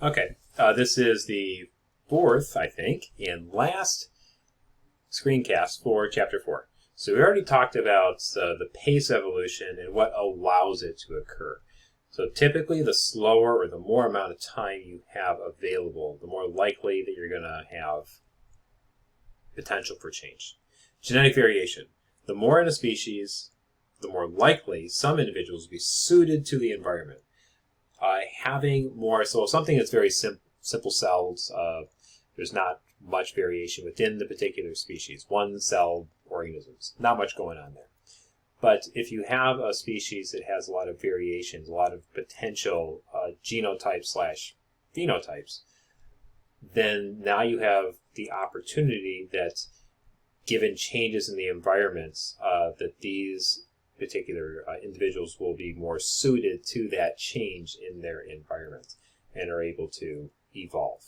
Okay, this is the fourth, I think, and last screencast for Chapter 4. So we already talked about the pace of evolution and what allows it to occur. So typically, the slower or the more amount of time you have available, the more likely that you're going to have potential for change. Genetic variation. The more in a species, the more likely some individuals will be suited to the environment. Having more, so something that's very simple cells, there's not much variation within the particular species, one-celled organisms, not much going on there. But if you have a species that has a lot of variations, a lot of potential genotypes slash phenotypes, then now you have the opportunity that given changes in the environment, that these particular individuals will be more suited to that change in their environment and are able to evolve.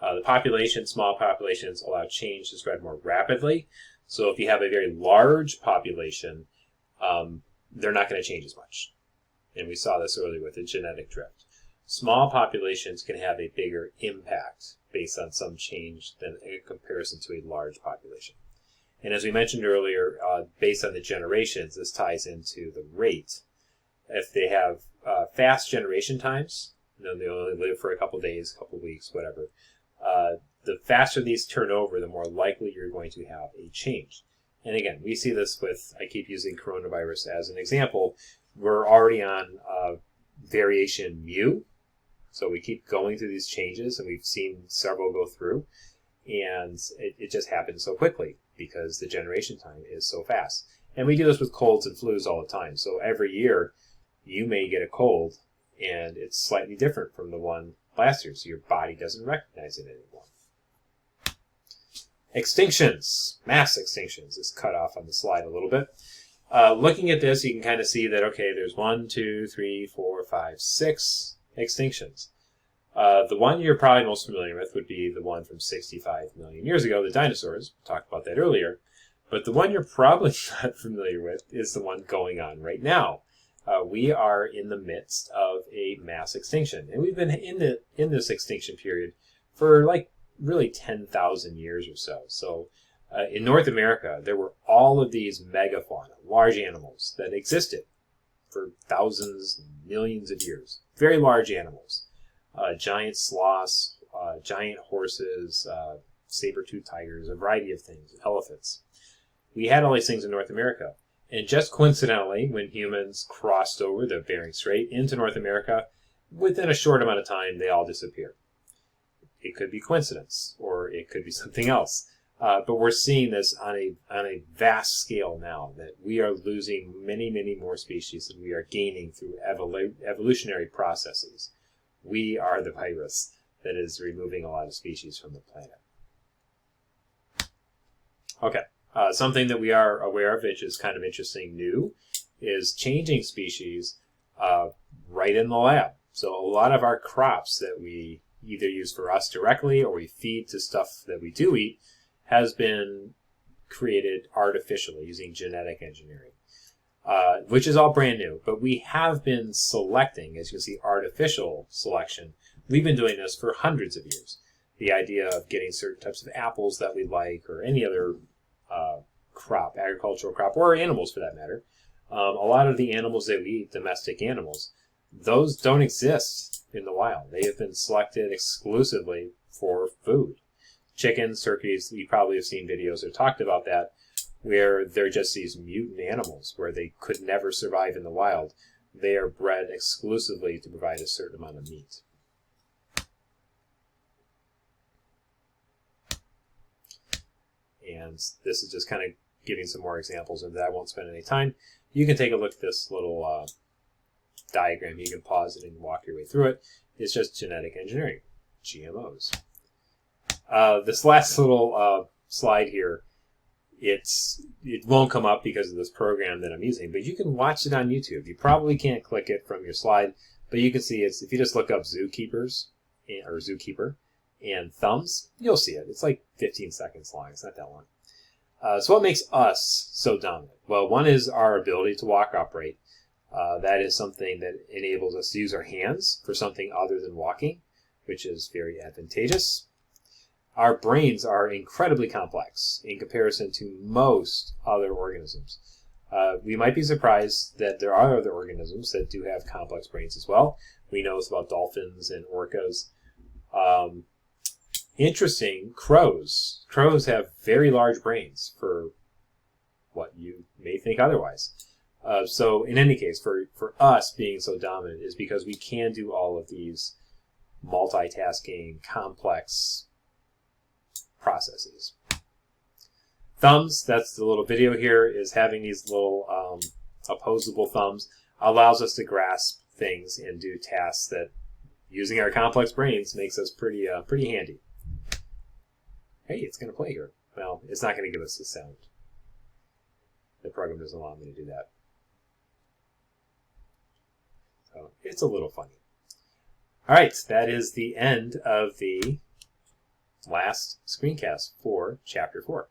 The population, small populations, allow change to spread more rapidly. So if you have a very large population, they're not going to change as much. And we saw this earlier with the genetic drift. Small populations can have a bigger impact based on some change than in comparison to a large population. And as we mentioned earlier, based on the generations, this ties into the rate. If they have fast generation times, they only live for a couple days, a couple weeks, whatever, the faster these turn over, the more likely you're going to have a change. And again, we see this with, I keep using coronavirus as an example. We're already on variation mu, so we keep going through these changes, and we've seen several go through, and it just happens so quickly because the generation time is so fast. And we do this with colds and flus all the time. So every year, you may get a cold, and it's slightly different from the one last year, so your body doesn't recognize it anymore. Extinctions, mass extinctions, is cut off on the slide a little bit. Looking at this, you can kind of see that, okay, there's 1, 2, 3, 4, 5, 6 extinctions. The one you're probably most familiar with would be the one from 65 million years ago, the dinosaurs. We talked about that earlier. But the one you're probably not familiar with is the one going on right now. We are in the midst of a mass extinction. And we've been in this extinction period for like really 10,000 years or so. So in North America, there were all of these megafauna, large animals that existed for thousands, millions of years. Very large animals. Giant sloths, giant horses, saber-toothed tigers, a variety of things, elephants. We had all these things in North America. And just coincidentally, when humans crossed over the Bering Strait into North America, within a short amount of time, they all disappeared. It could be coincidence, or it could be something else. But we're seeing this on a vast scale now, that we are losing many, many more species than we are gaining through evolutionary processes. We are the virus that is removing a lot of species from the planet. Okay, something that we are aware of, which is kind of interesting new, is changing species right in the lab. So a lot of our crops that we either use for us directly or we feed to stuff that we do eat has been created artificially using genetic engineering. Which is all brand new, but we have been selecting, as you can see, artificial selection. We've been doing this for hundreds of years. The idea of getting certain types of apples that we like, or any other crop, agricultural crop, or animals for that matter. A lot of the animals that we eat, domestic animals, those don't exist in the wild. They have been selected exclusively for food. Chickens, turkeys, you probably have seen videos that talked about that, where they're just these mutant animals where they could never survive in the wild. They are bred exclusively to provide a certain amount of meat. And this is just kind of giving some more examples of that. I won't spend any time. You can take a look at this little diagram. You can pause it and walk your way through it. It's just genetic engineering, GMOs. This last little slide here, it won't come up because of this program that I'm using, but you can watch it on YouTube. You probably can't click it from your slide, but you can see it's, if you just look up zookeepers or zookeeper and thumbs, you'll see it. It's like 15 seconds long. It's not that long. So what makes us so dominant? Well, one is our ability to walk upright. That is something that enables us to use our hands for something other than walking. which is very advantageous. Our brains are incredibly complex in comparison to most other organisms. We might be surprised that there are other organisms that do have complex brains as well. We know this about dolphins and orcas. Interesting, crows. Crows have very large brains for what you may think otherwise. So in any case, for us being so dominant is because we can do all of these multitasking, complex processes. Thumbs, that's the little video here, is having these little opposable thumbs allows us to grasp things and do tasks that, using our complex brains, makes us pretty handy. Hey, it's going to play here. Well, it's not going to give us the sound. The program doesn't allow me to do that. So it's a little funny. All right, that is the end of the last screencast for Chapter 4.